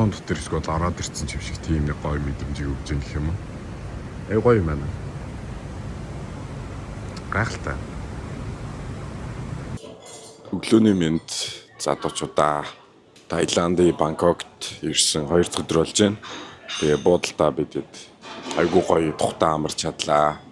5 дотор эсвэл ороод ирсэн ч юм шиг тийм нэг гоё мэдрэмжийг өгч юм гэх юм уу. Гоё юм байна. Гайхалтай. Өглөөний мэнд залуучуудаа Таиландын Бангкокт ирсэн 2 дахь өдөр болж байна. Тэгээ буудалдаа бидэд айгуу гоё тухтаа амарч чадлаа.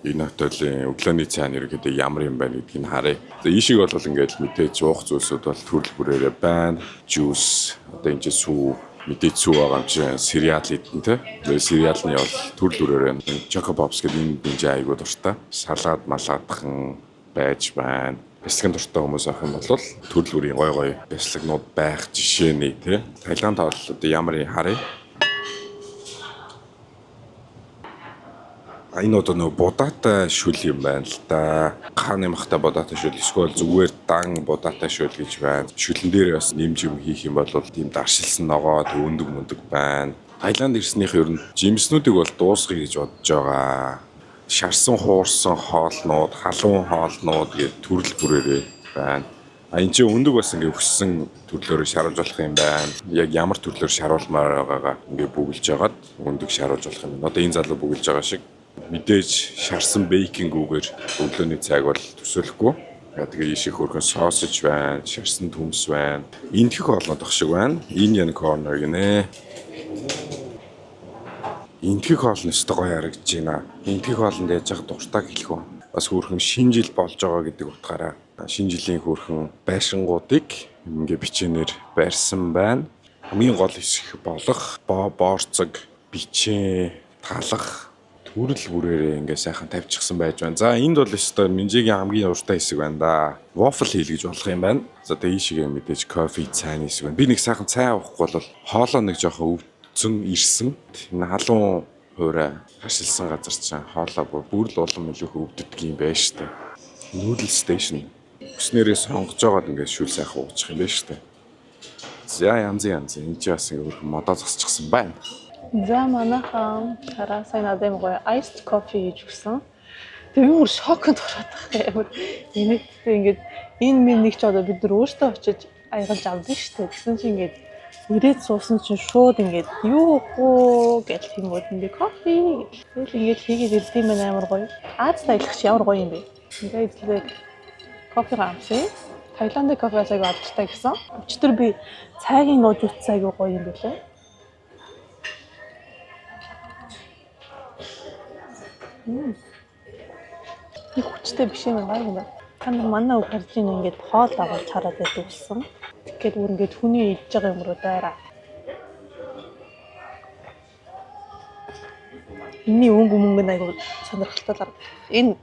Энэ хотелын өглөөний цайн ерөөдөө ямар юм байна гэдгийг харъя. За ийшиг бол ингээд мэдээж уух зүйлсүүд бол төрөл бүрээрээ байна. Жуус, одоо энэ ч сүү, мэдээж сүү байгаа юм чинь cereal идэн тэ. Тэгээ cereal-ны бол төрөл бүрээрээ Choco Pops гэдэг энэ бинжээ айгуу дуртай. Салаад малаадхан байж байна. Бясалгын дуртай хүмүүс авах юм бол төрөл бүрийн гой гой бясалгнууд байх жишээний тий. Таиланд бол одоо ямар юм харъя. Энэ одоо нөгөө будаатай шүл юм байна л да. Хааны махтай будаатай шүл эсвэл зүгээр дан будаатай шүл гэж байна. Шүлэн дээр бас нэмж юм хийх юм бол тийм даршилсан ногоо өндөг мөндөг байна. Таиланд ирснийх ер нь жимснүүдийг бол дуусгая гэж бодож байгаа. Шарсан хуурсан хоолнууд, халуун хоолнууд гэдэг төрөл бүрээрээ байна. Энэ чинь өндөг бас ингээ өссөн төрлөөр шаруулж болох юм байна. Яг ямар төрлөөр шаруулмаар байгаагаа ингээ бүгэлж хагаад өндөг шаруулж болох юм байна. Одоо энэ залуу бүгэлж байгаа шиг мэдээж шарсан бейкингүүгээр өглөөний цайг бол төсөөлөхгүй. Тэгээ ийшээ хөргөн сосж байна, шарсан төмс байна. Энтхэх хоолнод ах шиг байна. Indian corner гинэ. Энтхэх хоол нь өстой гоё харагдаж байна. Энтхэх хоолнд яаж яах дуртаг хэлэх үү? Бас хөрхөн шинэ жил болж байгаа гэдэг утгаараа шинэ жилийн хөрхөн байшингуудыг ингээ бичээнээр барьсан байна. Хамгийн гол хэсэг болох боорцог, бичээ, талах төрөл бүрээрээ ингээ сайхан тавьчихсан байж байна. За энд бол өстой Минжигийн хамгийн уртай хэсэг байна да. Waffle хийл гэж болох юм байна. За тэгээ ийшээ мэдээж кофе цайны хэсэг байна. Би нэг сайхан цай авахгүй бол хоолоо нэг жоохон өвдсөн ирсэн. Энэ халуун хуурай хашилсан газар чинь хоолоо бүр л улам илүү өвддөг юм байна штэ. Noodle station. Өснөрөө сонгож байгаад ингээ шүүл сайхан уучих юм байна штэ. За янз энэ ч бас ингээ модоо зогсчихсан байна. За манайхан хараа сайн надад гоё iced coffee хийж өгсөн. Тэгээ бүр шоконд ороод байгаа юм. Энэтэй ингээд энэ минийг ч одоо бид нар өөртөө очиж аягалж авдаг шүү дээ. Тэгсэн чинь ингээд ирээд суусан чинь шууд ингээд юу хөө гэж хэлмүүд ингээд кофе. Тэгэл ингээд хийгээд ирдэм байх амар гоё. Аз тайлахч ямар гоё юм бэ? Ингээд эзлээд кофе авсан. Таиландын кофе цайг авчихтай гэсэн. Өчтөр би цайгийн нууж утсаа аягүй гоё юм билээ. Их хүчтэй биш юм байна. Та нар манай үг харж ийн ингээд хоол аваад хараад байдаг болсон. Тэгэхээр бүр ингээд хүний идж байгаа юм руу дайраа. Энийний өнгө аягүй сонирхолтой л. Энэ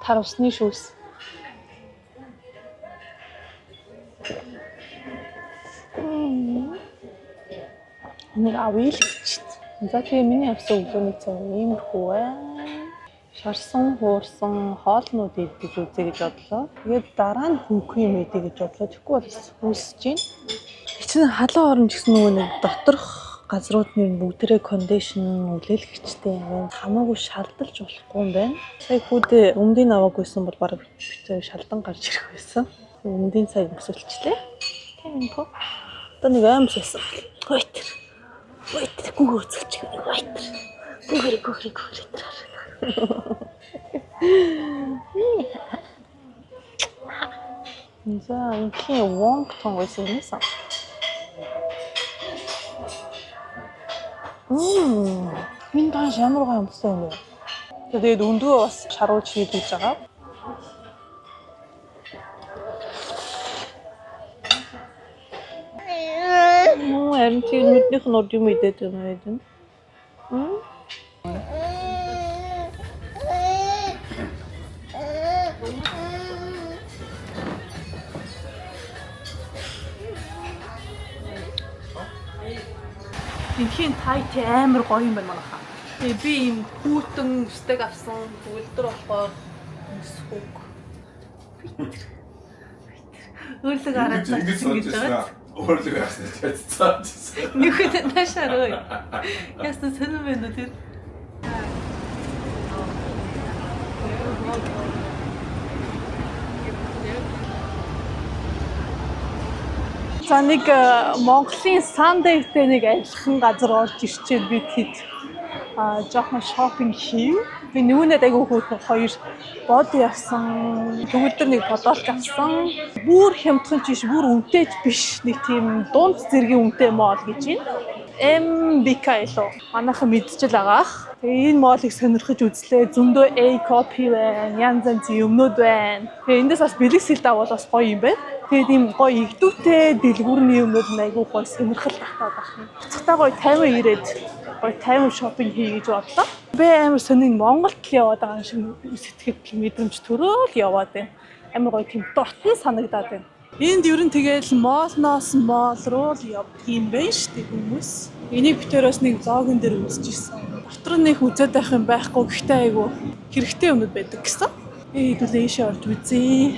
тар усны шүүс. Нэг авил гэж. За тэгээ миний авсан өглөөний цай иймэрхүү байна. Шарсан, хуурсан хоолнууд идэж үзье гэж бодлоо. Тэгээд дараа нь хөнгөх юм идэ гэж бодлоо. Тэгэхгүй бол үүсэж байна. Чинь халуун оромж гэсэн нөгөө нэг доторх газрууд нь бүгдээрээ кондишн үлээлгчтэй юм байна. Хамаагүй шалдалж болохгүй юм байна. Сая хүүдээ өмдийн аваагүйсэн бол бараг битээ шалдан гарч ирэх байсан. Өмдийн цай өсөлчлээ. Тийм үү? Одоо нэг аим суусан. Хойтер. Гүүгээр үзүүлчих. Хойтер. Гүүгээр. За инхийн Wonton байсан юм сан. Минь тааш ямар гоё юмсан юм бэ? Тэгээд өндөө бас шаруулж хийж байгаа. Харин тийм нүднийх нь урд юм идээд байна гэдэг. Инхийн тайт амар гоё юм байна манайхаа. Тэгээ би ийм хүүтэн өстэйг авсан. Төгөлдөр болохоор сүг. Өөрлөг хараад цацсан гэж байгаа. Өөрлөг авсан цацсан. Нүхэд наашаарой. Ястаа сонирм байна тэр. За нэг Монголын Sunday-тэй нэг адилхан газар орж ирчээд би хэд жоохон шопинг хийв. Би нүунээд айгүй хөөрхөн 2 бод явсан. Тэгвэл дээр нэг бодолт авсан. Бүр хямдхан чиш, бүр үнэтэй биш. Нэг тийм дунд зэргийн үнэтэй моол гэж байна. MBK лөө. Манайхан мэдчихэл байгаах. Тэгээ энэ моолыг сонирхож үзлээ. Зөндөө A copy байна. Янз янзын юмнууд байна. Тэгээ эндээс бас бэлэг сэлт авал бас гоё юм байна. Тэгээд ийм гоё игдүүтэй дэлгүүрний юмнууд айгүй гоё сонирхол татаад байна. Буцахтаа гоё таймер ирээд гоё таймер шопинг хий гэж бодлоо. Би амар сонин Монголд л яваад байгаа юм шиг сэтгэл мэдрэмж төрөөл яваад байна. Амар гоё тийм дотн санагдаад байна. Энд ер нь тэгэл моолноос моол руу л явдаг юм байна шүү дээ хүмүүс. Энийг битээрээс нэг блогон дээр үзчихсэн. Дотор нь их үзээд байх юм байхгүй гэхдээ айгүй хэрэгтэй юмуд байдаг гэсэн. Хэдүүлээ ийшээ орж үзье.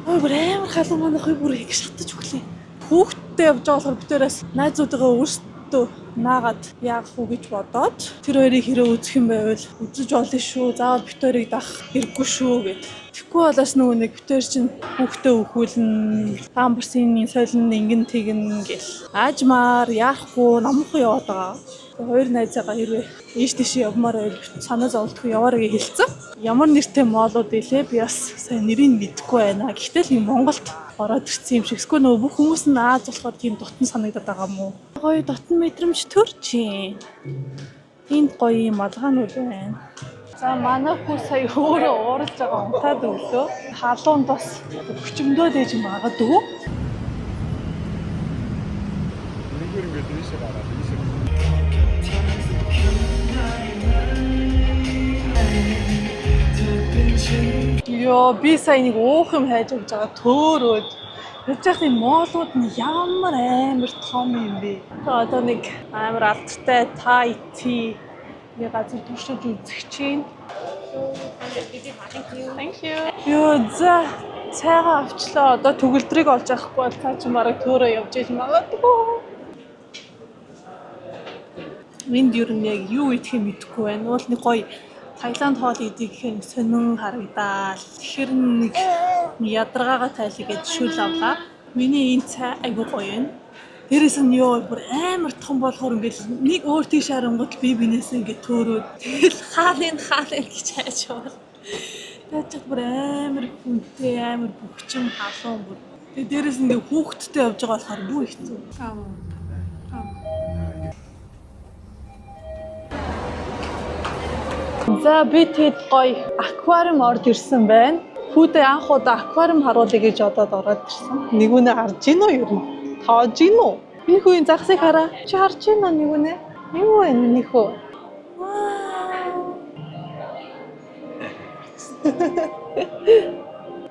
Ой бүр амар халуун манайх бүр их шатаж өглөө. Хүүхдтэй явж байгаа болохоор битээрээс найзуудгаа өөрсдөө наагаад яах уу гэж бодоод тэр хоёрыг хэрэг үзэх юм байвал үзэж болно шүү. Заавал бит хоёрыг дах хэрэггүй шүү гэд. Тэгэхгүй болоос нөгөө нэг бит хоёр чинь хүүхдээ өхүүлнэ. Памперсын солино ингэн тэгнэ гэл. Аажмаар яахгүй намхан яваад байгаа. Хоёр найзаагаа хэрвээ ийш тийш явмаар байвал санаа зовлтгүй яваарай гэж хэлсэн. Ямар нэртэй моолууд илээ би бас сайн нэрийг мэдэхгүй байна. Гэхдээ л Монголд ороод ирсэн юм шиг. Эсвэл нөгөө бүх хүмүүс нь Аз болохоор тийм дотн санагдаад байгаа юм уу? Гоё дотн мэдрэмж төрчих. Энд гоё юм алгаанууд байна. За манай хүү сая өөрөө уурж байгаа унтаад өглөө. Халуунд бас өчмдөөд ээж магадгүй. Нэгэр ингээд ийшээ гараад ийшээ. Йоо би сая нэг уух юм хайж өгч байгаа төөрөөд. Явж байхад энэ моолууд нь ямар амар том юм бэ. Одоо нэг амар алдартай Thai tea нэг газар туршиж үзэх чинь. Thank you. Йоо за цайгаа авчлаа. Одоо төгөлдрийг олж авахгүй бол цаа чи мараг төөрөө явж иж магадгүй. Энд юу нэг юу идэх юм мэдэхгүй байна. Уул нэг гоё Таиланд хоол идэх гэхээр сонин харагдаад. Тэгэхээр нэг ядаргаагаа тайлъя гэж шүл авлаа. Миний энэ цай айгүй гоё юм. Дээрээс нь ёо бүр амар том болохоор ингээл нэг өөр тийш харангуут би бинээс ингээд төөрөөд тэгэл хаалын гэж хайж байгаа. Тэгээд бүр амар хүнтэй амар бөхчим халуун бүр. Тэгээд дээрээс нь ингээд хүүхдтэй явж байгаа болохоор бүр хэцүү. За би тэд гоё аквариум орж ирсэн байна. Хүүдээ анх удаа аквариум харуулъя гэж одоод ороод ирсэн. Нэгүнээ харж гин үү юу? Тоож гин үү? Энэ хүүгийн загсыг хараа. Чи харж гин үү нэгүнээ? Юу вэ энэ хүү?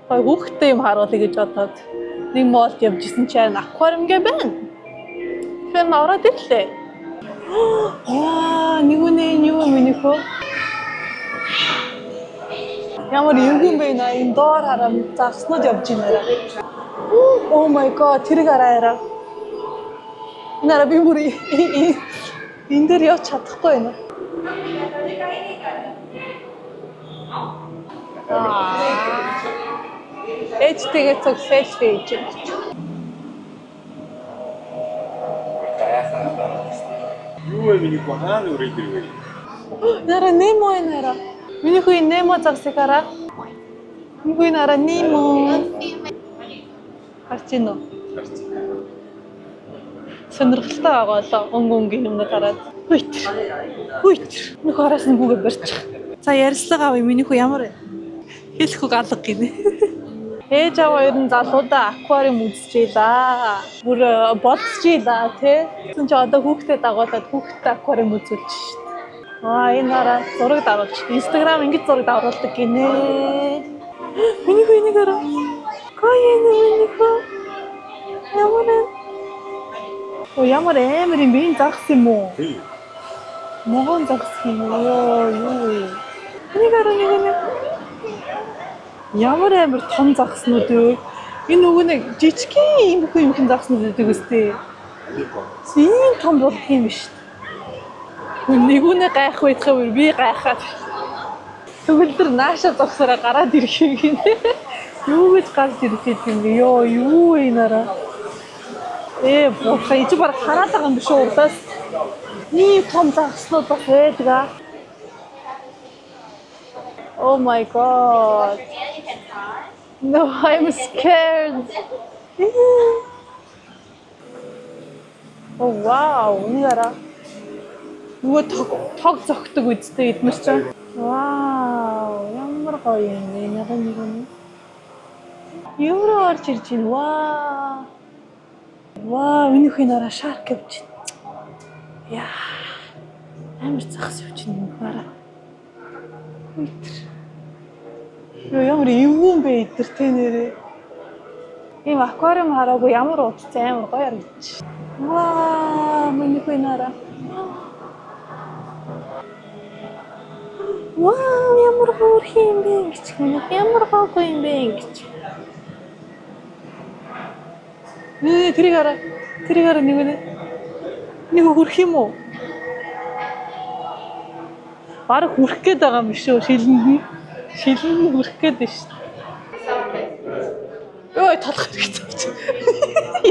Гоё хүүхдээ юм харуулъя гэж одоод нэг моолд явж исэн чинь аквариум гэ байна. Тэгэхээр ороод ирлээ. Нэгүнээ юу миний хүү? Ямар юм бэ наа энэ доор хараа загснууд явж байна. Oh my god тэрийг хараа. Нара би бүр энэ дээр явж чадахгүй байна. Эцтэйгээ цог селфи хийж байна. Юу вэ миний хаана үрээд ирвэ? Нара Немо нара. Миний хүү Немо загсыг хараа. Миний хүү нара Немо. Харчино. Сонирхолтой байгаа лоо. Өнгөнгийн юмнууд хараад. Хүйт. Нэг хараас нь бүгэ барьчих. За ярьслага авъя. Миний хүү ямар вэ? Хэлэх үг алга гинэ. Ээж аваа ер нь залуудаа аквариум үзчихлаа. Бүр бодчихлаа тий. Тэгсэн чи одоо хүүхдэд дагуулад хүүхдэд аквариум үзүүлж шít. Энэ хараа зураг даруулж. Instagram ингэж зураг даруулдаг гинэ. Миний хүү энийг хараа. Гоё миний хүү. Ямар амар юм бэ? Загс юм уу? Могон загс юм уу? Юу? Энийг хараа нэг. Ямар амар том загснууд вэ? Энэ нөгөө нэг жижигхэн юм хүн загснууд гэдэг үстэй. Ийм том болдго юм биш. Нэгүнээ гайх байхаа би гайхаад. Төгөлдөр нааша зогсороо гараад ирэх юм гинэ. Юу гэж гарч ирэх юм бэ? Йоо, юу вэ нараа? Бурхан чи баг хараад байгаа юм биш үү урдаас? Ийм том загснууд бас байдаг. Oh my god. No, I'm scared. Oh wow, нэраа. Нөгөө тог зогтөг үсттэй эдмэр чинь. Вау, ямар гоё юм бэ? Нэг. Евро орж ирж байна. Вау. Вау, энэ хин нараа шарк явж байна. Яа. Амар захс явж байна нараа. Ямар эвгүй бэ эдэр тэ нэрээ. Ийм аквариум хараагүй ямар утцсан амар гоё харагдчих. Вау, миний хинараа. Вау, ямар хөөрх юм бэ гэж. Ямар гоё юм бэ гэж. Тэрийг хараа нэг хөрх юм уу? Бараг хүрх гээд байгаа юм шүү шилэнд нь хүрх гээд байна шүү. Ой талах хэрэгтэй.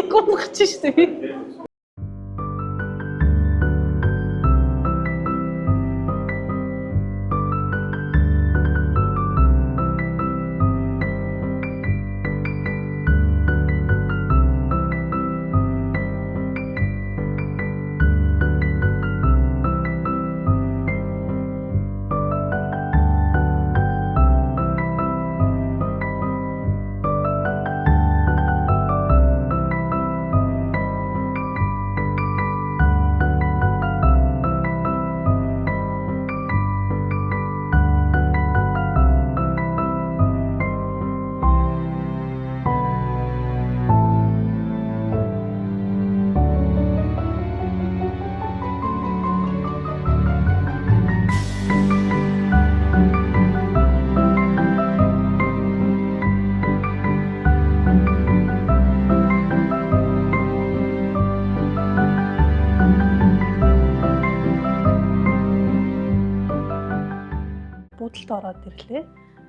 Яг унах чи шүү дээ. Буудалд ороод ирлээ.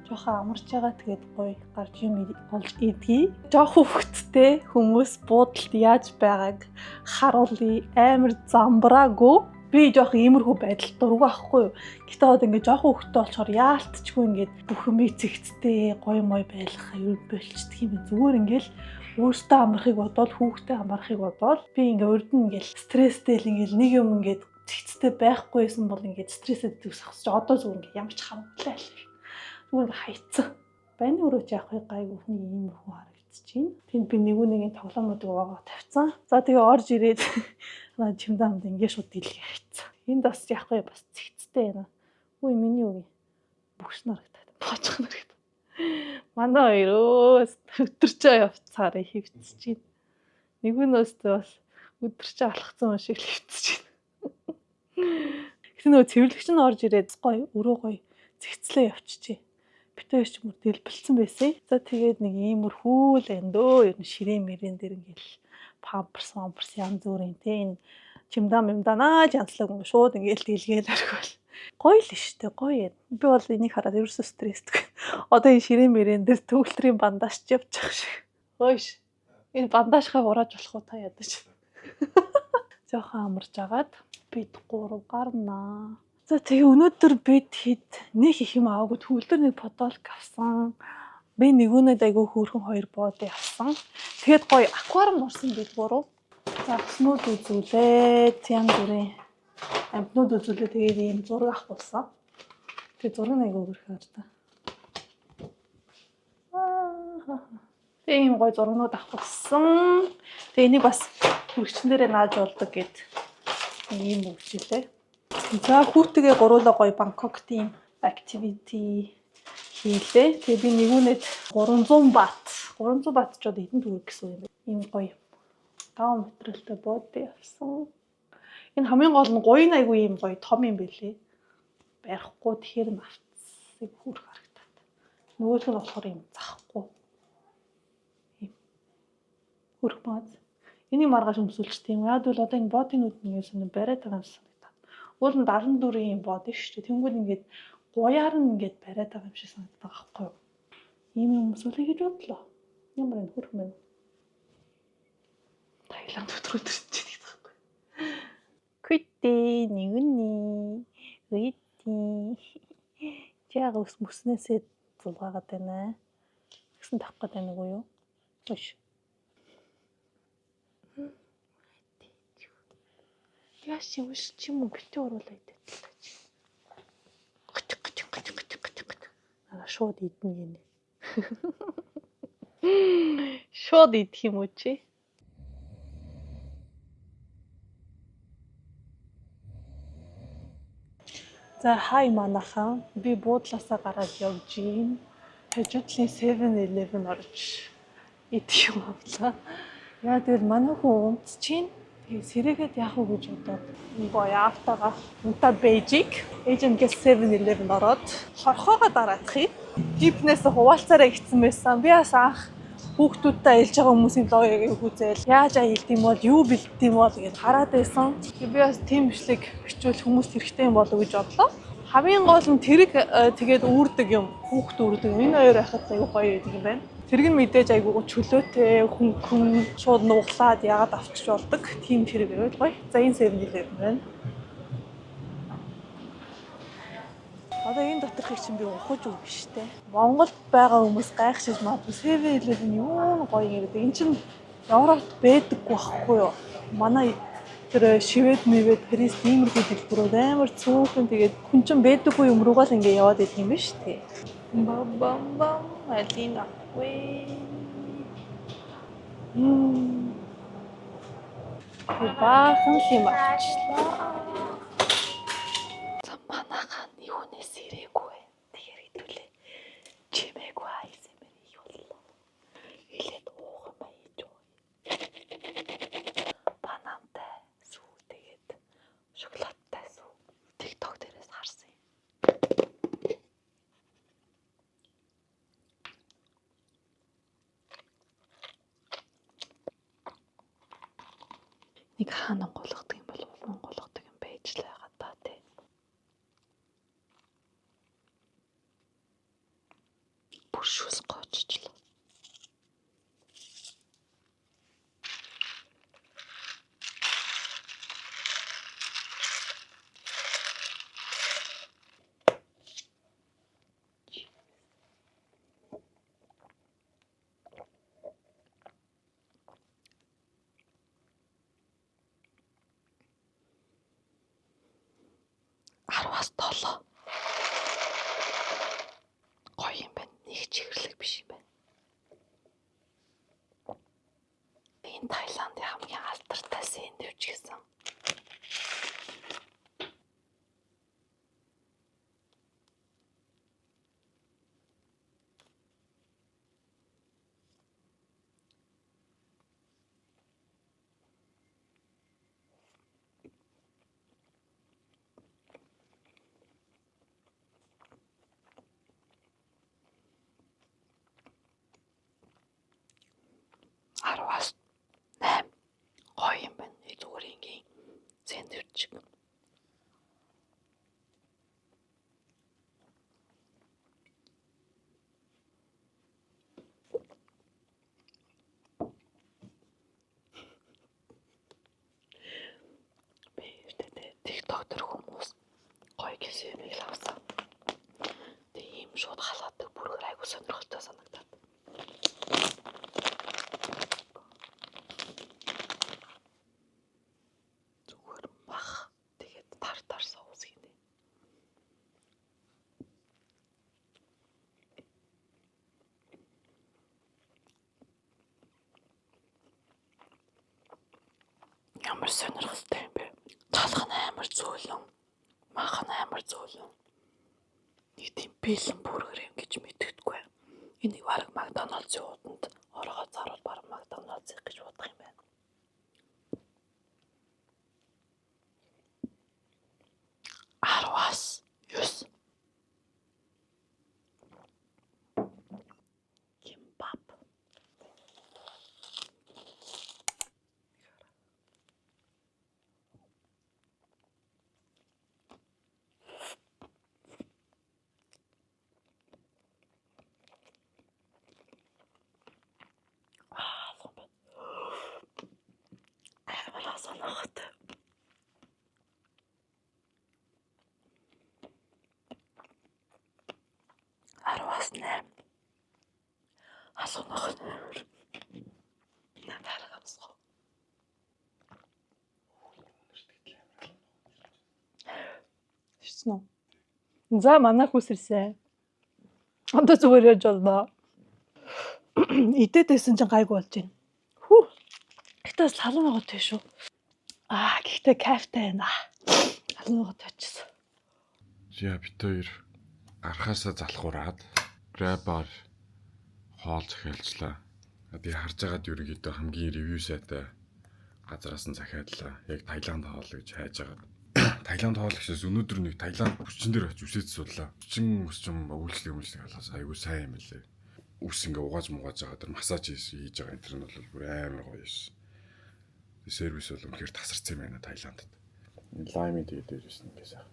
Жохон амарч байгаа тэгээд гоё гарч юм олж идье. Жохон хөвгттэй хүмүүс буудалд яаж байгааг харуулъя. Амар замбраагүй. Би жоох иймэрхүү байдалд дургу ахгүй юу. Гэтэ одоо ингээд жохон хөвгттэй болчоор яалтчгүй ингээд бүх юм эцэгцтэй гоё мой байлгах юм болчдөг юм. Зүгээр ингээд өөртөө амархыг бодоод хүүхдээ амархыг бодоод би ингээд урд нь ингээд стресстэй л ингээд нэг юм ингээд цэгцтэй байхгүйсэн бол ингээд стрессэд зүсэх. Одоо зүгээр ингээд ямар ч хамтлаа л. Зүгээр хайцсан. Баны өрөөч яах вэ гайгүйхний ийм хүн харагдчихээн. Тэнд би нэг тоглоомнуудыг угаа тавьсан. За тэгээ орж ирээд наа чимдамд ингээд шууд дийлгээ хайцсан. Энд бас яах вэ бас цэгцтэй байна. Үгүй миний үгүй. Бүгш нарагдаад бооцох нарагдаад. Манай хоёр өдөрчөө явцаараа хөвцөж байна. Нэг нь бас өдөрчөө алхацсан юм шиг хөвцөж байна. Гэтэ нөгөө цэвэрлэгч нь орж ирээд гоё өрөө гоё цэгцлээ явчихжээ. Битээ ч мөр дэлбэлсэн байсан. За тэгээд нэг иймэрхүү л эндөө ер нь ширээн мэрэн дээр ингээл памперс янз бүрийн тэ энэ чимдам юмданаа жанслаг юм шууд ингээл дийлгээл орхивол гоё л штэ гоё. Би бол энийг хараад ерөөсөө стресстэй. Одоо энэ ширээн мэрэн дээр төгөлтрийн бандаж явчих шиг. Хөөш. Энэ бандажхаа урааж болох уу та ядаж. Зөөхөн амарч агаад бид 3 гарнаа. За тэгээ өнөөдөр бид хэд нэг их юм аваагүй төгөлдөр нэг подолк авсан. Би нэгүнэд айгүй хөөрхөн 2 бод авсан. Тэгээд гоё аквариум орсон бид 3. За амтнууд үзүүлээд янз бүрийн амтнууд үзүүлээд тэгээд ийм зураг авахулсан. Тэгээд зураг нь айгүй хөрх харагдаа. Тэгээд ийм гоё зургнууд авахулсан. Тэгээд энийг бас хөргчн дээрээ нааж болдог гэд ийм үгчлээ. За хүүтэйгээ гуруулаа гоё Бангкок тийм activity хийлээ. Тэгээ би нэгүнэд 300 бат ч одоо хэдэн төгрөг гэсэн юм бэ? Ийм гоё 5 метрэлтэй бод явсан. Энэ хамгийн гол нь гоё айгүй ийм гоё том юм бэлээ. Барихгүй тэгэхээр навцыг хүрх харагдаад. Нөгөөх нь болохоор ийм захгүй. Ийм хүрх бод. Энийг маргааш өмсүүлчих тийм. Яг бол одоо энэ бодын нүд нэгээс нь бариад байгаа юм санагдаад. Уул нь 74-ийн бод шүү дээ. Тэнгүүд ингээд Гуяар нь ингээд бариад байгаа юм шиг санагдаад байгаа байхгүй юу? Ийм юм сүлээ гэж бодлоо. Ямар энэ хөрх мэн. Таиланд өдрөдөр чийдэг байхгүй. Күтти нэгүний. Үети. Чаага ус мөснөөсөө зулгаагаад байна. Гэсэн тавих гээд байна уу юу? Өш. Яаш үш чим үү битүү оруулаад идэв. Аа шууд идэнэ гинэ. Шууд идэх юм уу чи? За хай манайхан би буудлаасаа гараад явж гин. Хажуудлын 7-Eleven орж идэх юм авлаа. Яа тэгэл манай хүн унтж чинь тэгээ сэрээгээд яах вэ гэж бодоод гоё автагаа унтаад бэжик эйженткээс 7-Eleven ороод хорхоогоо дараах юм. Гипнээс хуваалцаараа гитсэн байсан. Би бас анх хүүхдүүдтэй аялж байгаа хүмүүсийн логикийг үзээл яаж аялд юм бол юу бэлдэх юм бол гэж хараад байсан. Би бас тийм бичлэг бичвэл хүмүүст хэрэгтэй юм болов гэж бодлоо. Хамгийн гол нь тэрэг тэгээд үүрдэг юм. Хүүхд үүрдэг. Энэ хоёр байхад аягүй гоё байдаг юм байна. Тэрэг нь мэдээж аягүй чөлөөтэй, хүн шууд нуглаад яагаад авчиж болдог. Тийм тэрэг байвал гоё. За энэ 7-Eleven байна. Одоо энэ доторхыг чинь би ухаж үг биш те. Монголд байгаа хүмүүс гайхшиж магадгүй 7-Eleven юу гоё юм гэдэг. Энд чинь Европт байдаггүй байхгүй юу? Манай тэр Швед мэвэд Парис иймэрхүү дэлгүүрүүд амар цөөхөн тэгээд хүн чинь байдаггүй юм руугаа л ингээ яваад идэх юм биш үү? Бам алина вэ. Баахан юм авчлаа. Манайхан юунээс ирээгүй. Тэгэхээр хэдүүлээ. Чимээгүй айсэмэр их боллоо. Илээд уух юм ээж юу. Банантай сүү тэгээд шоколадтай сүү. TikTok дээрээс харсан юм. Нэг хаана голгодог юм бол улман голгодог юм байж л байгаа даа тий. Бүршүүс гооччлоо. Арваас 7. Гоё юм байна. Нэг чихэрлэг биш юм байна. Энэ Таиландын хамгийн алдартай сэндвич гэсэн. Арваас 8. Гоё юм байна. Зүгээр ингийн сэндвич. Би өвдөдөө TikTok дээр хүмүүс гоё гэсэн юм ил авсан. Тэг ийм шууд халаадаг бүргэр айгу сонирхолтой санагдаад. Зүгээр мах тэгээд тартар соус гинэ. Ямар сонирхолтой юм бэ? Талх нь амар зөөлөн. Мах нь амар зөөлөн. Нэг тийм бэлэн бүргэр юм гэж мэддэггүй. Энийг бараг Макдоналдсын ууданд оргоо заруул бараг Макдоналдс гэж бодох юм байна. Арваас 9. Кимбап. Асуунахад. Арваснаа. Асуунахад. Надааргаас. Шсноо. За манай хүс ирсэн. Одоо зүгээр яаж болноо. Идээдсэн чинь гайгүй болж байна. Хүү. Гэтэ бас халуун байгаа тийм шүү. Гэхдээ кайфтай байна. Халуун байгаа тавьчихсан. За бит хоёр гарахаасаа залхуураад грабаар хоол захиалчлаа. Би харж байгаад ерөнхийдөө хамгийн ревю сайтай газараас нь захиаллаа. Яг Таиланд хоол гэж хайж байгаа. Таиланд хоол гэхээс өнөөдөр нэг Таиланд хүчин дээр очиж үсээд суулаа. Хүчин үйлчлэг болохоос айгүй сайн юм лээ. Үс ингээ угааж байгаа тэр массаж хийж байгаа энэ нь бол бүр амар гоё шээ. Сервис бол үнэхээр тасарсан юм байна Таиландд. Лаймын тэгээд дээрээс нь ингээс аа.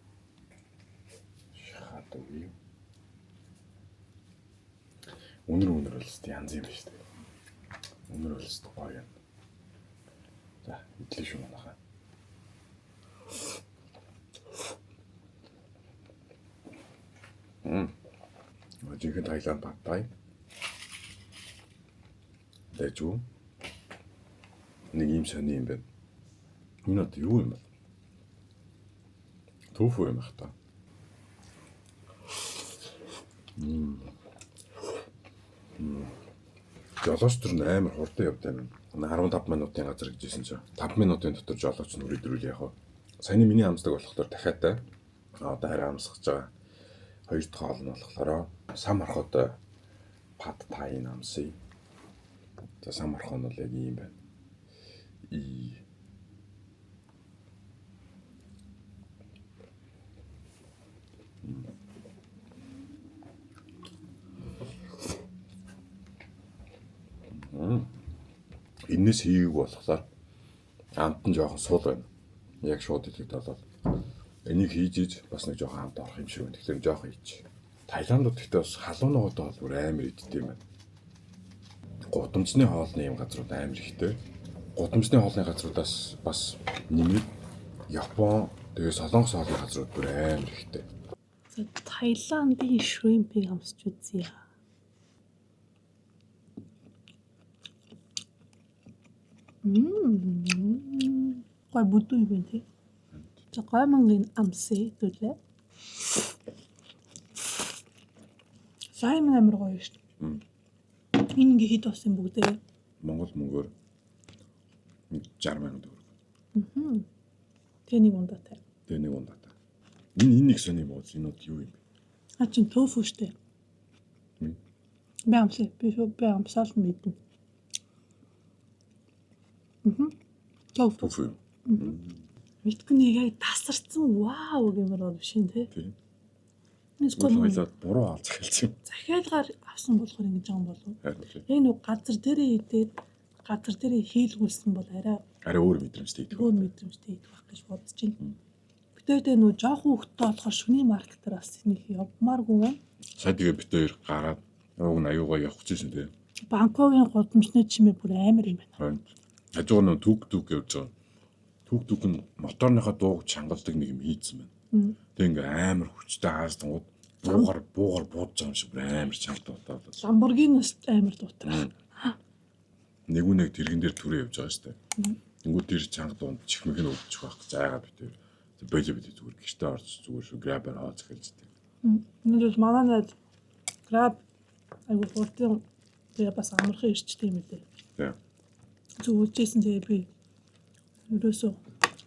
Шахаад үгүй. Өнөр бол өст янз юм байна шүү дээ. Өнөр бол өст гоё юм. За, идлээ шүү манайхаа. Жинхэнэ Таиланд баттай. Дэжүү. Нэг юм сони юм байна. Энэ одоо юу юм бэ? Тофу юм ах та. Жолооч төр амар хурдан явдаг юм. 15 минутын газар гэжсэн чинь 5 минутын дотор жолооч нь үргэлжлүүл яах вэ? Саяны миний амсдаг болохоор дахиад одоо хараа амсгаж байгаа. Хоёр дахь хоол нь болохоор сам орхот пад тай намсыг. За сам орхон бол яг юм байна. Энэс хийгээг болохоор амт нь жоохон суул байна. Яг шууд идэхэд болоод энийг хийж бас нэг жоохон амт орох юм шиг байна. Тэгэхээр жоохон хийж. Таиландд гэхдээ бас халуун ногоодоо бол бүр амар иддэг юм байна. Гудамжны хоолны юм газрууд амар ихтэй. Гудамжны хоолны газруудаас бас нэмээд Япон тэгээ Солонгос хоолны газрууд бүр амар ихтэй. За Таиландын шримпийг амсч үзье. Гой будуу юм байна тий. За гаймангийн амсээ төлөө. Сайн амар гоё шүү дээ. Энэ ингээ хэд болсон бүгдээ. Монгол мөнгөөр 60,000 төгрөг. Тэнийг ундаатай. Тэгээ нэг ундаатай. Энэ нэг сони юм уу? Энэ юу юм бэ? Чин тофу шүү дээ. Би амсаал мэднэ. Тофу. Мэдгүй яг тасарсан вау гэмээр бол биш юм тий. Тийм. Эсвэл буруу хаалж эхэлсэн юм. захиалгаар авсан болохоор ингэж байгаа юм болов уу? Харин Яг нэг газар дээрээ идээд газар дээрээ хийлгүүлсэн бол арай өөр мэдрэмжтэй идэх. өөр мэдрэмжтэй идэх байх гэж бодож байна. Битээдээ нөө жоохон хөлтөө болохоор шүний маркетээр бас нэг явмааргүй байна. Сая тэгээ бит хоёр гараад уг нь аюугаа явах гэсэн тийм. Бангкокын гудамжны чимээ бүр амар юм байна. Харин хажуугаар нь түүх явж байгаа. Түүх нь моторныхаа дууг чангалдаг нэг юм хийцэн байна. Тэг ингээ амар хүчтэй хаастангууд буугаар буудж байгаа юм шиг амар чанга дутаад. Ламборгинис амар дутаа. Нэг тэрэгэн дээр түрээ явж байгаа шүү дээ. Тэнгүүд тэр чанга дунд чихмэх нь өвдөж байх гэж айгаа битээ. Болоо зүгээр гэртээ орж зүгээр грабаар хооц эхэлж дээ. Нэг л манай найз граб айгуу хурдан тэгээ бас амархан ирчтэй юм лээ. Тийм. Зүгжсэн тэгээ би ерөөсөө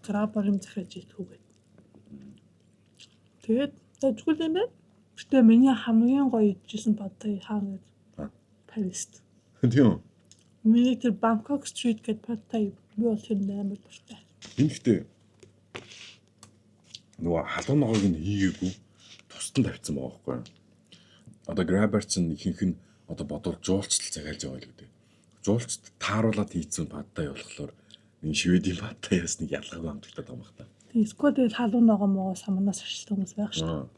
грабаар юм захиж идэхүүгээ. Тэгээд тэгвэл юм байна. Гэтэ миний хамгийн гоё идчихсэн падтай хаана гэж Парист. Тийм. Миний тэр Bangkok Street гэдэг падтай би бол тэр амар дуртай. Энэ ихтэй нөгөө халуун ногоог нь хийгээгүй тусдан тавьсан байгаа байхгүй юу? Одоо грабер чинь ихэнх нь одоо бодвол жуулчдал захиалж байгаа л гэдэг. Жуулчд тааруулаад хийцэн падтай болохоор энэ шведийн падтай яс нэг ялгаагүй амтлагтаад байгаа юм байна. Тийм эсвэл тэгэл халуун ногоо могоо самнаас ашиглах хүмүүс байх шүү дээ.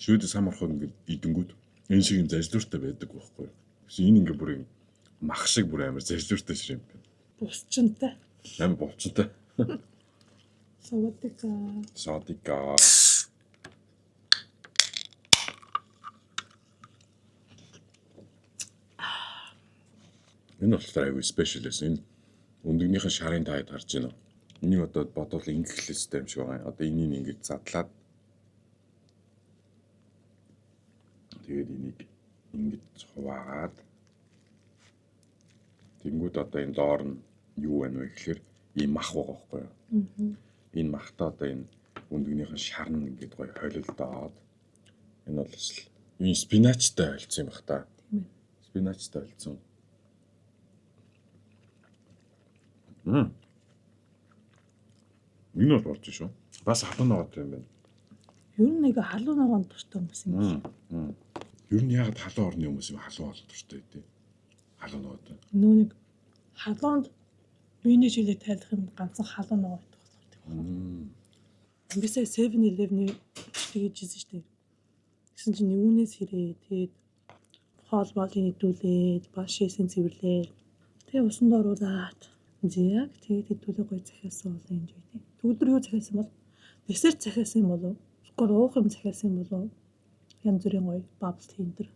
Шведийн сам орхоо ингээд идэнгүүд энэ шиг юм заждууртай байдаг байхгүй юу? Энэ ингээ бүр юм мах шиг бүр амар заждууртай ширээ юм байна. Бусчинтай. Ам болцтой. Савадика. Садика. Энэ болохоор аюу спешиал гэсэн. Энэ өндөгнийхэн шарын таад гарч байна. Энийг одоо бодвол ингэх хэлстэй юм шиг байгаа. Одоо энийг ингэж задлаад тэгээд энийг ингэж хуваагаад тэнгууд одоо энэ доор нь юу байна вэ гэхээр ийм мах байгаа байхгүй юу? Энэ махтаа одоо энэ өндөгнийхэн шар нь ингэж гоё холилдоод энэ бол энэ спиначтай холцсон юм бах та. Спиначтай холцсон. Энэ бол болж шүү. Бас халуун ногоот юм байна. Ер нь нэг халуун ногоон дуртай хүмүүс юм шиг. Ер нь яг халуун орны хүмүүс юм халуун бол дуртай дээ. Халуун ногоот. Нөө нэг халуунд биений жилээ тайлах юм ганцхан халуун ногоо байдаг байна. Бисаа 7-Eleven-ийн тэгэж ийсэн шүү дээ. Гэсэн чинь юунээс хэрэг тэгээд хоол болын хэдүүлээд баш шээсэн цэвэрлээ. Тэгээ усанд оруулаад яг тэгээд хэдүүлээ гоё захиасан бол энэ юу тийм. Төгөлдөр юу захиасан бол десерт захиасан юм болов? Эсвэл уух юм захиасан юм болов? Янз бүрийн гоё бабл тиндэр.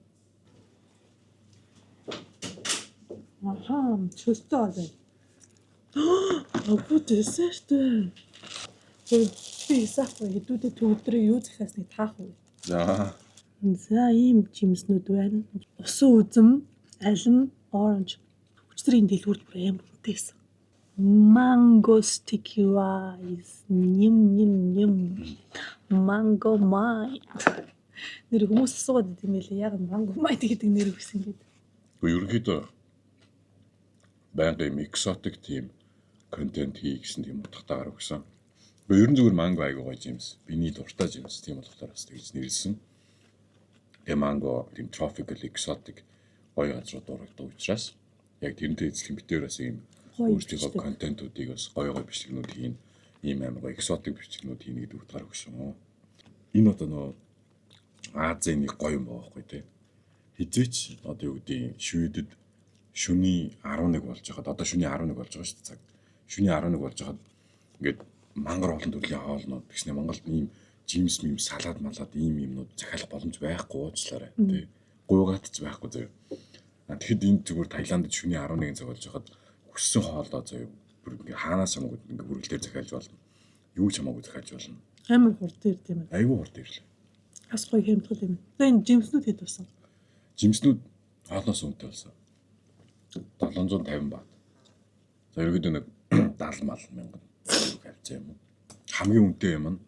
Чөлтөө байна. Апу десерт. Би сахав хэдүүлээ төгөлдөр юу захиасныг таах уу? За ийм жимснүүд байна. Усан үзэм, алим, оранж. Өчтөрийн дэлгүүрт бүр амар үнэтэйсэн. Mango sticky rice. Ням. Mango mine. Нэр хүмүүс асуугаад идэм байлээ. Яг mango mine гэдэг нэр өгсөн гэдэг. Гэхдээ ерөнхийдөө байнгын exotic team контент хий гэсэн тийм утгатаар өгсөн. Гэхдээ ерөн зүгээр манго айгуу гоё жимс. Биний дуртай жимс тийм болохоор бас тэгж нэрлсэн. Манго тийм tropical exotic гоё газрууд ордог учраас яг тэрнтэй эзлэх битээр бас ийм өөрсдийнхөө контентуудыг бас гоё бичлэгнүүд хийн, ийм амар гоё exotic бичлэгнүүд хийн гэдэг утгаар өгсөн. Энэ одоо нөө Азийн нэг гоё юм байгаа байхгүй тий. Хизээч одоо юу гэдэг шведэд шөнийн 11 болж байгаад одоо шөнийн 11 болж байгаа шүү дээ цаг. Шөнийн 11 болж байгаад ингээд мангар олон төрлийн хоолнууд гэснээр Монголд ийм жимс мим салаад малаад ийм юмнууд захиалах боломж байхгүй уучлаарай тий. Гуйгаатч байхгүй заяа. Тэгэхэд энэ зүгээр Таиландд шөнийн 11 цаг болж байгаад хүссэн хоолоо заяа бүр ингээ хаанаас хамаагүй ингээ хүргэлтээр захиалж болно. Юу ч хамаагүй захиалж болно. Амар хурд ирд юм байна. Айгүй хурд ирлээ. Бас гоё хэмтгэл юм. Тэгээ энэ жимснүүд хэд болсон? Жимснүүд хоолноос үнэтэй болсон. 750 баат. За ерөөдөө нэг 70 мал мянган авцаа юм. Хамгийн үнэтэй юм нь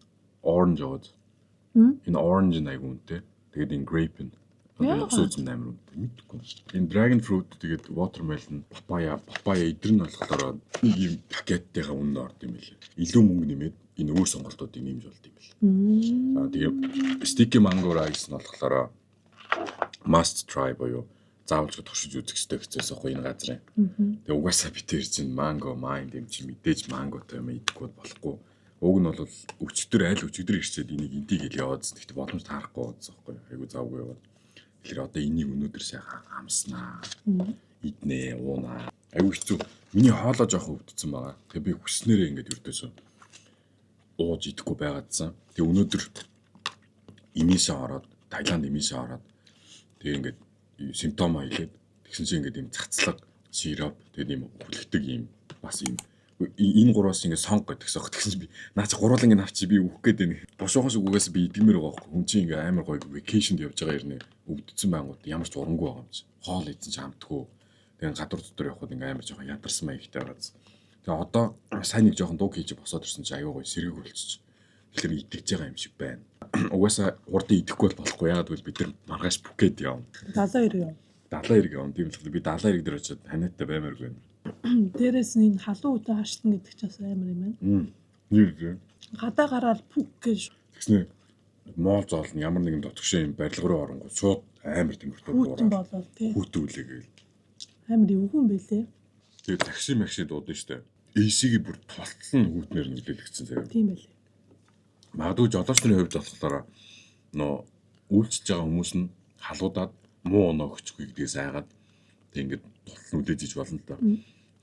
orange яваад. Энэ orange нь айгүй үнэтэй. Тэгээд энэ grape нь сүүцэн амар үнэтэй. Мэдгүй. Энэ dragon fruit тэгээд watermelon, papaya эдэр нь болохоор нэг юм пакеттайгаа үнэ орд юм билээ. Илүү мөнгө нэмээд энэ өөр сонголтуудыг нэмж болд юм билээ. Тэгээд sticky mango rice нь болохоор must try боёо. Заавалж туршиж үзэх хэрэгтэй гэсэн юм энэ газрын. Тэгээ угаасаа би тэр чинь mango mind юм чи мэдээж mangoтой юм идэхгүй болохгүй. Уг нь бол өчтөр аль өчтөр ирчээд энийг интиг хэл яваад гэхдээ боломж таарахгүй байсан байхгүй. Айгу завгүй яваад. Тэгэхээр одоо энийг өнөөдөр сайхан амснаа. Иднэ, уунаа. Айгу хэцүү. Миний хоолоо жоохон өвдсөн байгаа. Тэгээ би хүснээрээ ингэж өрдөөсөө ууж идэхгүй байгаадсан. Тэгээ өнөөдөр имээсээ ороод, Таиланд имээсээ ороод тэгээ ингэж симптом аялаад тэгсэн чинь ингээд юм цацлаг, сироп, тэгээд юм хүлэгдэг юм бас юм энэ гураас ингээд сонг гэдэгсэн. Тэгсэн чинь би наа чи гуруулан ингээд авчи би өөх гээд байна. Бушуухан үгээс би идэмэр байгаа байхгүй. Хүн чинь ингээд амар гоё вакейшнд явж байгаа юм өвдсөн байнгут ямар ч урамгүй байгаа юм чи. Хоол идсэн ч амтгүй. Тэгээд гадуур дотор явхад ингээд амар жоохон ядарсан маягтай байгааз. Тэгээд одоо сайн нэг жоохон дуу хийж босоод ирсэн чи аюу гоё сэрэг болчих. Тэгэхээр идэж байгаа юм шиг байна. Угаасаа хурдан идэхгүй болохгүй. Яагаад гэвэл бид нар маргааш бүкэд явна. 72 явна. 72 явна. Тийм л би 72 дээр очиод ханиаттай баймааргүй байна. Дээрээс нь энэ халуун үтэ хаштан гэдэг ч бас амар юм байна. Нэр. Гадаа гараад пүк гэж. Тэгснэ моол зоолно ямар нэгэн дотгошоо юм барилга руу оронгоо шууд амар тэмэртэй Хүүтэн болоод тий. Хүүтүүлээ гээл. Амар эвгүй бэлээ. Тэгээд такси макси дуудсан штэ. AC-ийг бүр толтол нь хүүтнэр нөлөөлөгдсөн заяа. Тийм байлээ. Магадгүй жолооч нарын хувьд болохоор нөө үйлчилж байгаа хүмүүс нь халуудаад муу оноо өгчихгүй гэдгээс айгаад тэг ингээд толтол нүдэж иж болно л доо.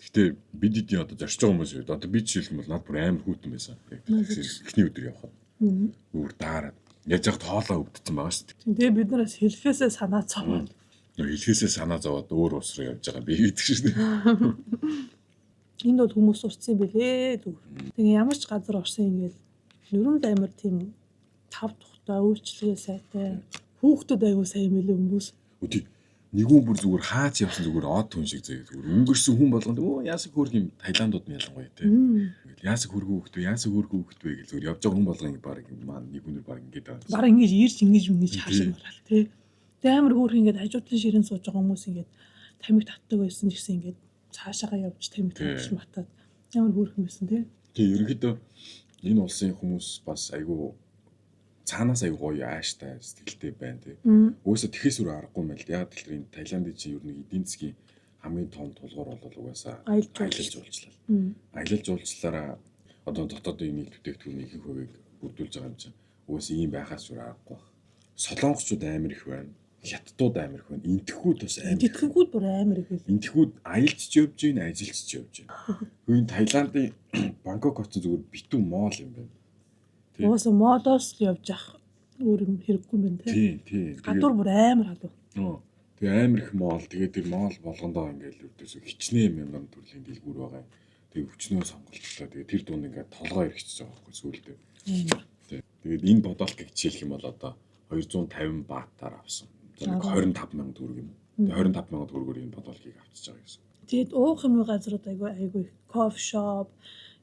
Гэтэ бид эдийн одоо зорж байгаа хүмүүс одоо би жишээлх юм бол над бүр амар хүүтэн байсан. Эхний өдөр явхад. Өөр даарад. Яаж яг тоолоо өвдсөн байгаа шүү дээ. Тэгээ бид нараас хэлхээсээ санаа зовоод. Хэлхээсээ санаа зовоод өөр ус руу явж байгаа би гэдэг шүү дээ. Энд бол хүмүүс урцсан бэлээ зүг. Тэгээ ямар ч газар орсон ингээд нөрөнд амар тийм тав тухтай үйлчлэгээ сайтай. Хүүхдүүд аягүй сайн мэлээ хүмүүс. Үгүй нэгэн бүр зүгээр хаач явсан зүгээр од хүн шиг заяа зүгээр өнгөрсөн хүн болгонд өө яасаг хөрг юм Таиландууд нь ялангуяа те. Ингээд яасаг хөргөө хөхтөө гэж зүгээр явж байгаа хүн болгон баг маань нэг өнөр баг ингээд байгаа. Бараг ингэж ирж ингэж хаашаа марал те. Тэгээ амар хөөх ингээд хажуудлын ширээн сууж байгаа хүмүүс ингээд тамиг татдаг байсан ч гэсэн ингээд цаашаагаа явж тамиг татж матаад ямар хөөх юм байсан те. Тэгээ ерөнхийдөө энэ улсын хүмүүс бас айгүй цаанаас аягүй гоё ааштай сэтгэлтэй байна тий. Өөсө тэхээс өөр аргагүй мэл. Яг тэгэхээр энэ Таиландын чинь ер нь эдийн засгийн хамгийн том тулгуур бол угаасаа аялал жуулчлал. Аялал жуулчлалаараа одоо дотоодын нийт бүтээгдэхүүний их хувийг бүрдүүлж байгаа юм чинь угаасаа ийм байхаас өөр аргагүй. Солонгосчууд амар их байна. Хятадууд амар их байна. Энтхүүд бас амар. Энтхүүд бүр амар их байна. Энтхүүд аялж ч явж гин, ажиллаж ч явж гин. Хөөе Таиландын Бангкок хотод зүгээр битүү моол юм байна. Уусаа модоос л явж ах өөр юм хэрэггүй юм байна тий. Гадуур бүр амар халуу. Тэгээ амар их моол тэгээд тэр моол болгондоо ингээл өвдөсө хичнээн мянган төрлийн дэлгүүр байгаа. Тэгээ хүчнөө сонголттой. Тэгээ тэр дунд ингээд толгой эргэчихэж байгаа байхгүй сүүлдээ. Тэгээд энэ бодолтыг жишээлх юм бол одоо 250 баатаар авсан. 25 мянган төгрөг юм. Тэгээ 25 мянган төгрөгөөр энэ бодолтыг авчиж байгаа гэсэн. Тэгээд уух юм газрууд айгүй кофе шоп,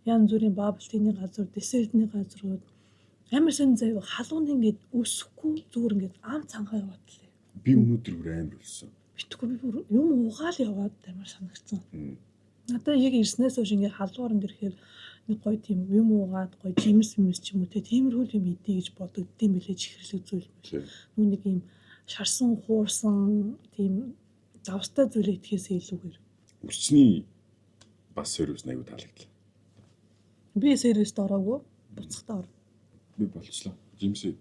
янз бүрийн бабл тиний газар, десертний газрууд амар сан заяа халуунд ингээд өсөхгүй зүгээр ингээд ам цанхаа яваад лээ. Би өнөөдөр бүр амар болсон. Битгүй би бүр юм угаал яваад амар санагдсан. Надаа яг ирснээс хойш ингээд халууранд ирэхээр нэг гоё тийм юм уугаад гоё жимс ч юм уу тиймэрхүү юм идэ гэж бодогдсон билээ чихэрлэг зүйл билээ. Нүг ийм шарсан хуурсан тийм давстай зүйл идэхээс илүүгээр өчний бас сервис аягүй таалагдлаа. Би сервист ороогүй буцахтаа ор. Би болчлоо. Жимсэд.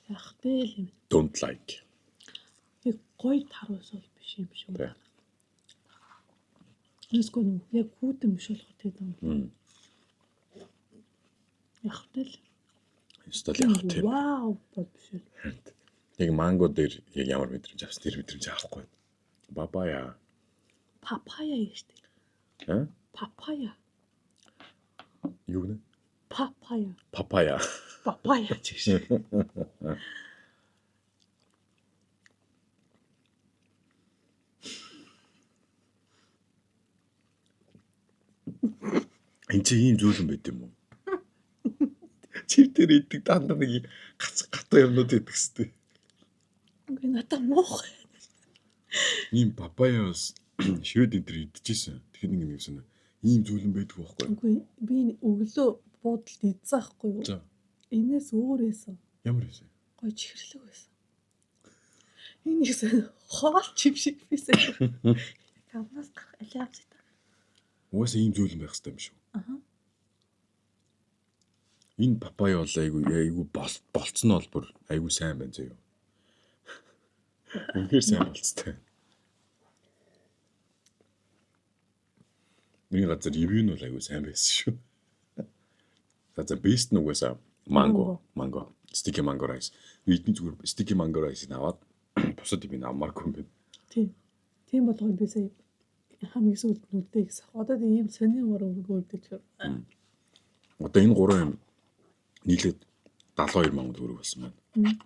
Яхтэл юм. Don't like. Яг гоё тарвас бол биш юм шүү. Тэ. Нэсгүй нүг яг хүүтэн биш болох тийм юм. Яхтэл. Стол явах тийм. Вау бол биш. Яг манго дээр яг ямар мэдрэмж авсан тэр мэдрэмж авахгүй. Папая. Папая гэжтэй. Папая. Юу гэнэ? Папая. Папая. Папая гэж. Энд чи ийм зүйл юм байт юм уу? Чив дээр идэг дандаа нэг гатаа юмнууд идэг хэвчээ. Үгүй надад муухай. Ийм папаяас шивэд энэ төр идчихсэн. Тэгэхээр нэг юм юмсан. Ийм зүйл юм байдгүй байхгүй. Үгүй би өглөө буудалд идсаахгүй юу? За. Энээс өөр эсэн. Ямар эсэ? Гоё чихэрлэг байсан. Энэ их хоол чив шиг байсан. Камнаас гарах алиа авсан. Угаасаа ийм зүйл байх хэрэгтэй юм шүү. Аха. Энэ папайя бол айгу болцсон нь бол бүр айгу сайн байна зөө. Үнэхээр сайн болцтой. Миний газар ревю нь бол айгу сайн байсан шүү. За бест нь угаасаа манго. Sticky mango rice. Бидний зүгээр sticky mango rice-ийг аваад бусад юм авмааргүй юм байна. Тийм болгоо би сая хамгийн сүүлд нүдтэй гэсэн. Одоо ийм сонин уран үлдэж байна. Одоо энэ гурван юм нийлээд 72 мянган төгрөг болсон байна.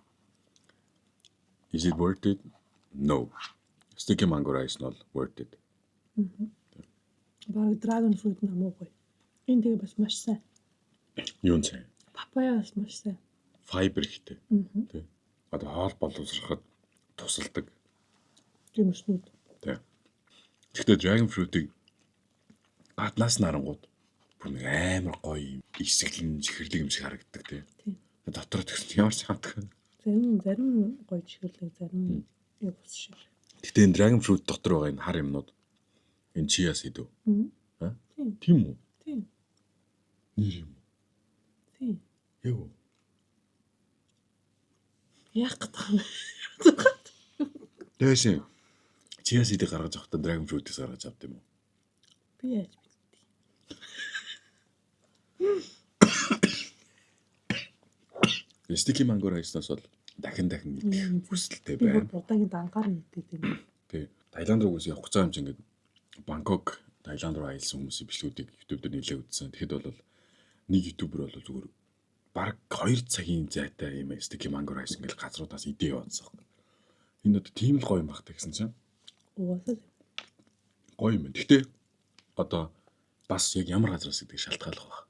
Is it worth it? No. Sticky mango rice нь бол worth it. Бараг dragon fruit намуугүй. Энэ тэгээ бас маш сайн. Юун сайн? Папайя бас маш сайн. Файбер ихтэй. Тэ. Одоо хоол боловсроход тусалдаг. Гэмшнүүд. Тэ. Гэхдээ dragon fruit-ийг гаднаас нарангууд бүр нэг амар гоё юм. Исгэлэн чихэрлэг юм шиг харагддаг тий. Дотор тэгсэн ямар ч хатдаг. Зарим гоё чихэрлэг, зарим яг ус шиг. Гэтэ энэ dragon fruit дотор байгаа энэ хар юмнууд энэ chia seed үү? Аа? Тийм үү? Тийм. Нэр юм. Тийм. Яг уу. Яг гатаа. Дэшин. Chia seed-ийг гаргаж авахдаа dragon fruit-ийг гаргаж авд юм уу? Би яаж мэдтий. Sticky mango rice-наас бол дахин идэх хүсэлтэй Би байна. удагийн дангаар мэдээд байна. Тий. Таиланд руу яг хугацаа юм чинь ингээд Бангкок, Таиланд руу аялсан хүмүүсийн бичлэгүүдийг YouTube дээр нэлээд үзсэн. Тэгэхэд бол нэг YouTuber бол зүгээр бараг 2 цагийн зайтай юм sticky mango rice ингээд газруудаас идээ яваадсан. Энэ одоо тийм л гоё юм багтаа гэсэн чинь. Угаасаа Гоё юм. Гэхдээ одоо бас яг ямар газраас гэдэг шалтгааллах баг.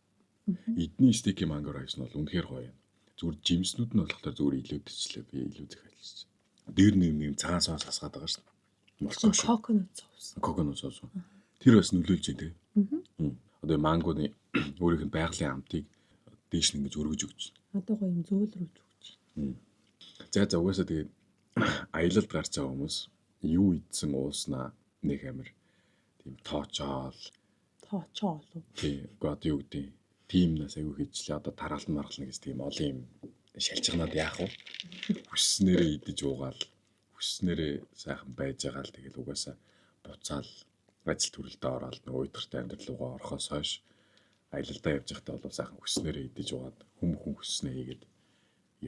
Эдний sticky mango rice нь бол үнэхээр гоё юм. Зүгээр жимснүүд нь болохоор зүгээр илүүдчлээ. Би илүү захиалчихсан. Дээр нэг цагаан соос хасгаад байгаа шүү дээ. coconut sauce. Coconut sauce. Тэр бас нөлөөлж байна тий. Одоо мангоны өөрийнх нь байгалийн амтыг дээш нь ингэж өргөж өгч. Одоо гоё юм зөөл рүү зүгч. За угаасаа тэгээд аялалд гарч байгаа хүмүүс юу идсэн ууснаа нэг амир тийм тоочоол уу. тий. God юу гэдэг тимнээс аягүй хийжлээ. Одоо таргалан маргална гэж тийм олон юм шалжигнаад яах вэ? Хүснээрээ идэж уугаал, хүснээрээ сайхан байж байгаа л тэгэл угаасаа буцаал ажил төрөлдөө ороод нэг уйдгартай амьдрал руугаа орохоос хойш аялалдаа явж байхдаа бол сайхан хүснээрээ идэж уугаад хүн хүснээ хийгээд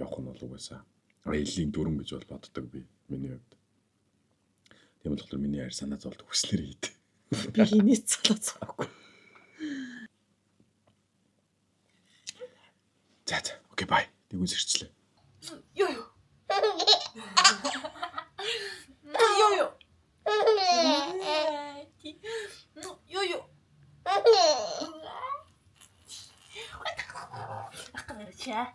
явах нь бол угаасаа аяллийн дүрм гэж бол боддог би миний хувьд. Тийм болохоор миний хайр санаа зовлт хүснээрээ ид. Би хинээс цалаацгүй. За окей бай. Тэгвэл сэрчлээ. Йоо. Ах,